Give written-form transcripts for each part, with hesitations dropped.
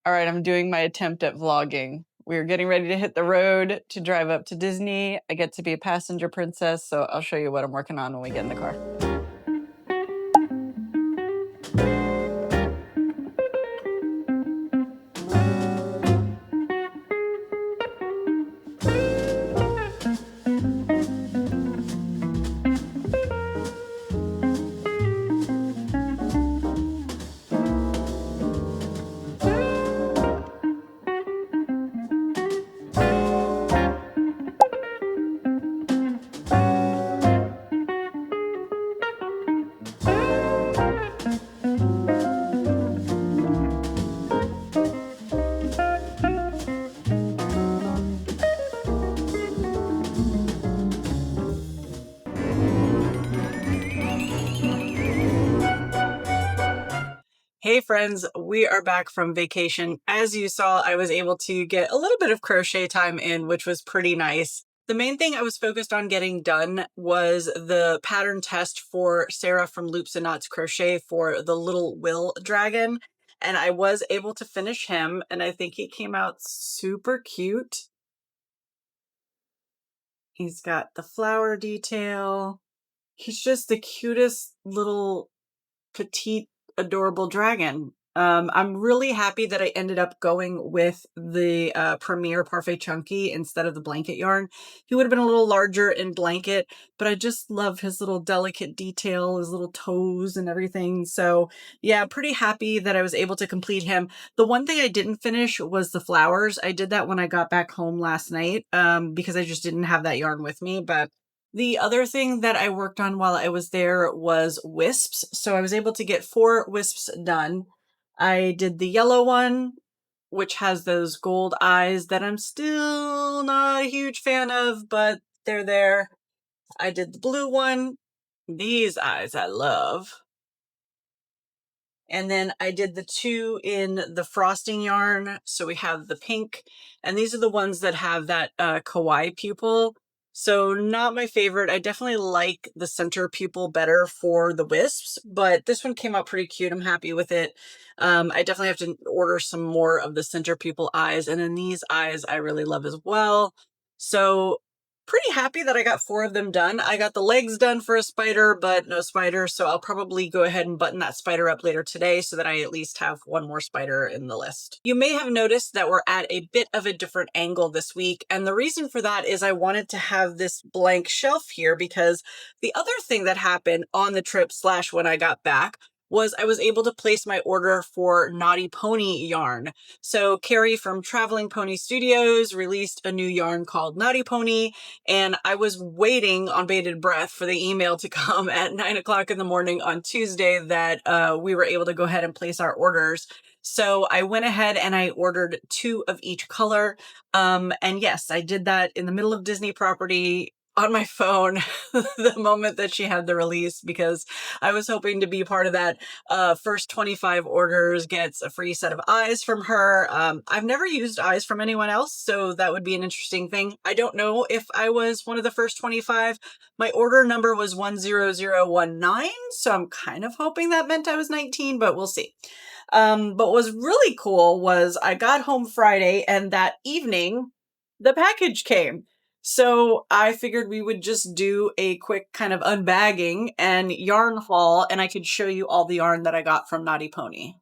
All right, I'm doing my attempt at vlogging. We're getting ready to hit the road to drive up to Disney. I get to be a passenger princess, so I'll show you what I'm working on when we get in the car. Hey friends, we are back from vacation. As you saw, I was able to get a little bit of crochet time in, which was pretty nice. The main thing I was focused on getting done was the pattern test for Sarah from Loops and Knots Crochet for the little Will dragon. And I was able to finish him, and I think he came out super cute. He's got the flower detail. He's just the cutest little petite, adorable dragon. I'm really happy that I ended up going with the Premier Parfait Chunky instead of the blanket yarn. He would have been a little larger in blanket, but I just love his little delicate detail, his little toes and everything. So yeah, pretty happy that I was able to complete him. The one thing I didn't finish was the flowers. I did that when I got back home last night because I just didn't have that yarn with me, but the other thing that I worked on while I was there was wisps. So I was able to get 4 wisps done. I did the yellow one, which has those gold eyes that I'm still not a huge fan of, but they're there. I did the blue one. These eyes I love. And then I did the 2 in the frosting yarn. So we have the pink, and these are the ones that have that kawaii pupil. So not my favorite. I definitely like the center pupil better for the wisps, but this one came out pretty cute. I'm happy with it. I definitely have to order some more of the center pupil eyes. And then these eyes I really love as well. So pretty happy that I got 4 of them done. I got the legs done for a spider, but no spider. So I'll probably go ahead and button that spider up later today so that I at least have 1 more spider in the list. You may have noticed that we're at a bit of a different angle this week. And the reason for that is I wanted to have this blank shelf here because the other thing that happened on the trip / when I got back was I was able to place my order for Knotty Pony yarn. So Carrie from Traveling Pony Studios released a new yarn called Knotty Pony, and I was waiting on bated breath for the email to come at 9 o'clock in the morning on Tuesday that we were able to go ahead and place our orders. So I went ahead and I ordered 2 of each color. And yes, I did that in the middle of Disney property on my phone the moment that she had the release, because I was hoping to be part of that first 25 orders gets a free set of eyes from her. I've never used eyes from anyone else, so that would be an interesting thing. I don't know if I was one of the first 25. My order number was 10019, so I'm kind of hoping that meant I was 19, but we'll see. But what was really cool was I got home Friday, and that evening the package came. So I figured we would just do a quick kind of unbagging and yarn haul, and I could show you all the yarn that I got from Knotty Pony.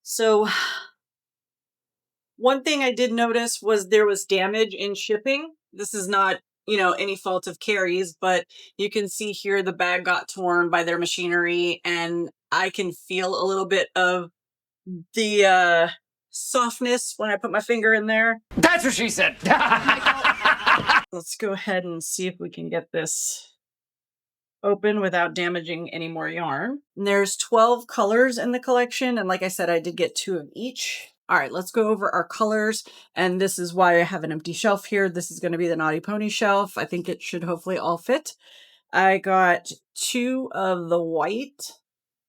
So one thing I did notice was there was damage in shipping. This is not, any fault of Carrie's, but you can see here the bag got torn by their machinery, and I can feel a little bit of the softness when I put my finger in there. That's what she said. Let's go ahead and see if we can get this open without damaging any more yarn. And there's 12 colors in the collection, and like I said, I did get 2 of each. All right, let's go over our colors, and this is why I have an empty shelf here. This is going to be the Knotty Pony shelf. I think it should hopefully all fit. I got 2 of the white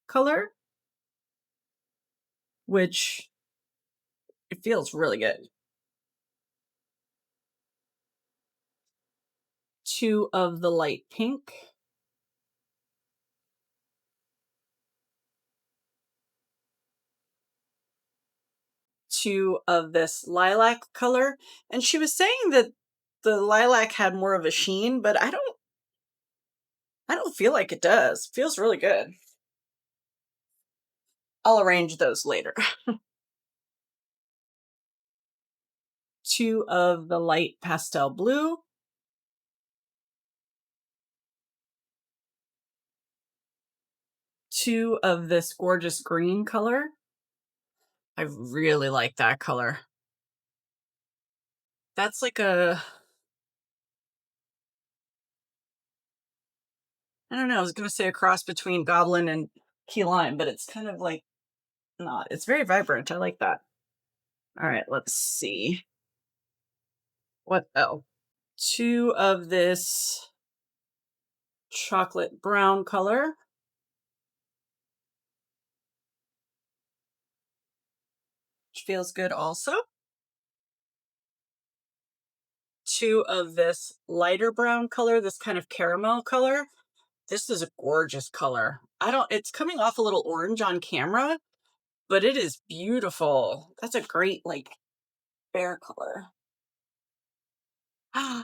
color, which it feels really good. 2 of the light pink. 2 of this lilac color. And she was saying that the lilac had more of a sheen, but I don't feel like it does. Feels really good. I'll arrange those later. 2 of the light pastel blue. 2 of this gorgeous green color. I really like that color. That's like a, I don't know, I was gonna say a cross between goblin and key lime, but it's kind of like not. It's very vibrant. I like that. All right, let's see. What else? 2 of this chocolate brown color. Which feels good also. 2 of this lighter brown color, this kind of caramel color. This is a gorgeous color. It's coming off a little orange on camera, but it is beautiful. That's a great, like, bear color. I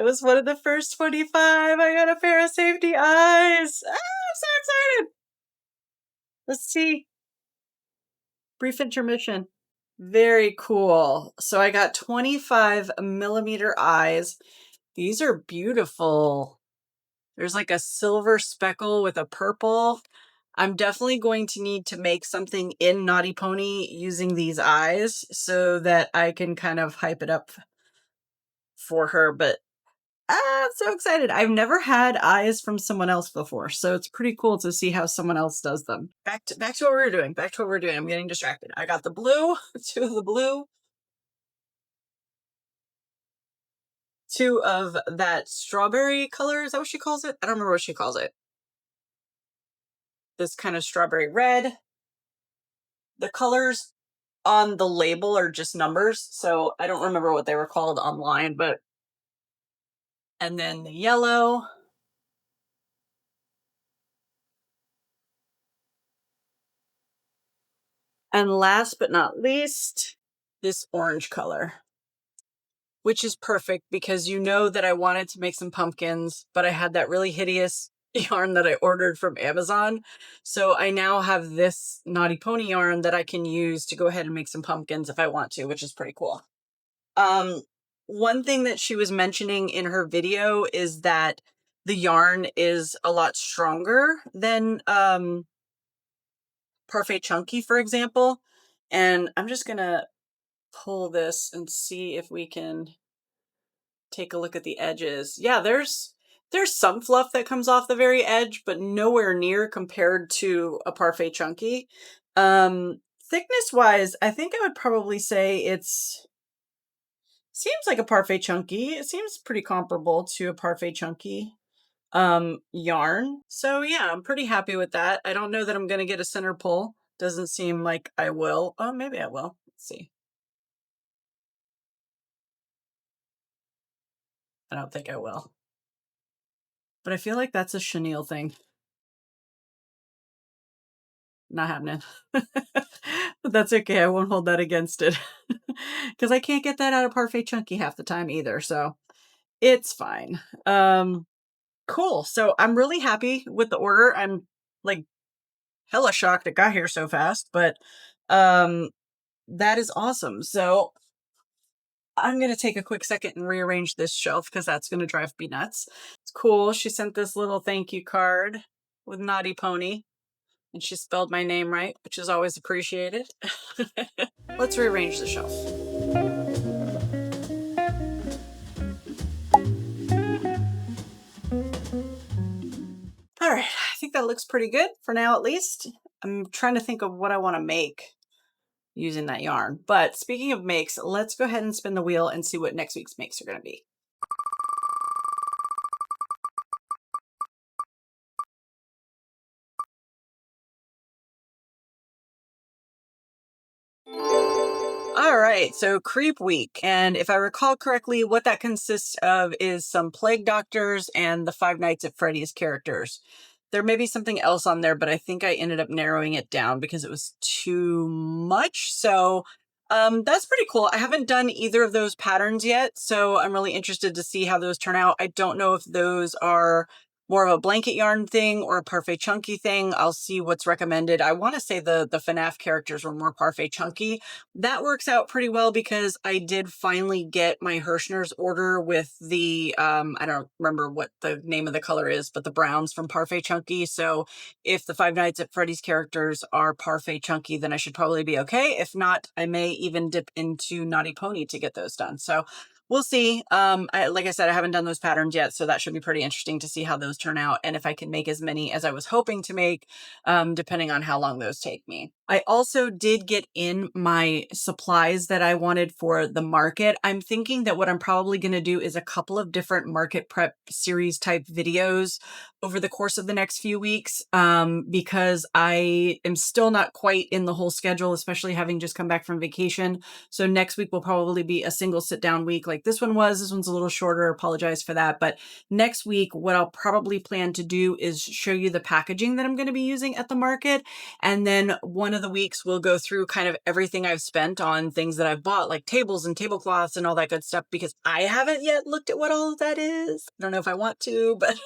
was one of the first 25. I got a pair of safety eyes. I'm so excited. Let's see. Brief intermission. Very cool. So I got 25mm eyes. These are beautiful. There's like a silver speckle with a purple. I'm definitely going to need to make something in Knotty Pony using these eyes so that I can kind of hype it up for her. But I'm so excited. I've never had eyes from someone else before, so it's pretty cool to see how someone else does them. Back to what we were doing. Back to what we are doing. I'm getting distracted. I got the blue, 2 of the blue, 2 of that strawberry color. Is that what she calls it? I don't remember what she calls it. This kind of strawberry red. The colors on the label are just numbers, so I don't remember what they were called online, but and then the yellow. And last but not least, this orange color, which is perfect because you know that I wanted to make some pumpkins, but I had that really hideous yarn that I ordered from Amazon. So I now have this Knotty Pony yarn that I can use to go ahead and make some pumpkins if I want to, which is pretty cool. One thing that she was mentioning in her video is that the yarn is a lot stronger than Parfait Chunky, for example. And I'm just gonna pull this and see if we can take a look at the edges. Yeah, there's some fluff that comes off the very edge, but nowhere near compared to a Parfait Chunky. Thickness wise, I think I would probably say seems like a Parfait Chunky. It seems pretty comparable to a Parfait Chunky yarn. So yeah, I'm pretty happy with that. I don't know that I'm gonna get a center pull. Doesn't seem like I will. Oh, maybe I will. Let's see. I don't think I will. But I feel like that's a chenille thing. Not happening. But that's okay. I won't hold that against it. Because I can't get that out of Parfait Chunky half the time either. So it's fine. Cool. So I'm really happy with the order. I'm like hella shocked it got here so fast. But that is awesome. So I'm going to take a quick second and rearrange this shelf because that's going to drive me nuts. It's cool. She sent this little thank you card with Knotty Pony. And she spelled my name right, which is always appreciated. Let's rearrange the shelf. All right, I think that looks pretty good for now, at least. I'm trying to think of what I want to make using that yarn. But speaking of makes, let's go ahead and spin the wheel and see what next week's makes are going to be. All right, so Creep Week. And if I recall correctly, what that consists of is some Plague Doctors and the Five Nights at Freddy's characters. There may be something else on there, but I think I ended up narrowing it down because it was too much. So that's pretty cool. I haven't done either of those patterns yet, so I'm really interested to see how those turn out. I don't know if those are more of a blanket yarn thing or a parfait chunky thing. I'll see what's recommended. I want to say the FNAF characters were more parfait chunky. That works out pretty well because I did finally get my Hirschner's order with the, I don't remember what the name of the color is, but the browns from Parfait Chunky. So if the Five Nights at Freddy's characters are Parfait Chunky, then I should probably be okay. If not, I may even dip into Knotty Pony to get those done. So we'll see. Like I said, I haven't done those patterns yet, so that should be pretty interesting to see how those turn out and if I can make as many as I was hoping to make, depending on how long those take me. I also did get in my supplies that I wanted for the market. I'm thinking that what I'm probably going to do is a couple of different market prep series type videos over the course of the next few weeks, because I am still not quite in the whole schedule, especially having just come back from vacation. So next week will probably be a single sit down week like this one was. This one's a little shorter. Apologize for that. But next week, what I'll probably plan to do is show you the packaging that I'm going to be using at the market. And then one of the weeks we'll go through kind of everything I've spent on things that I've bought, like tables and tablecloths and all that good stuff, because I haven't yet looked at what all of that is. I don't know if I want to, but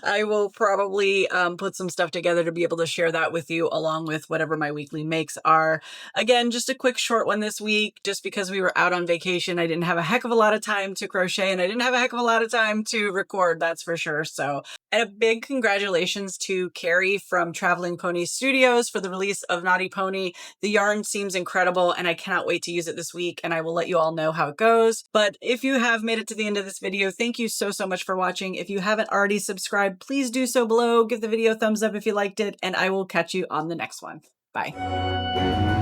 I will probably put some stuff together to be able to share that with you along with whatever my weekly makes are. Again, just a quick short one this week, just because we were out on vacation. I didn't have a heck of a lot of time to crochet and I didn't have a heck of a lot of time to record, that's for sure. So, and a big congratulations to Carrie from Traveling Pony Studios for the release of Knotty Pony. The yarn seems incredible and I cannot wait to use it this week, and I will let you all know how it goes. But if you have made it to the end of this video, thank you so much for watching. If you haven't already subscribed, please do so below. Give the video a thumbs up if you liked it, and I will catch you on the next one. Bye.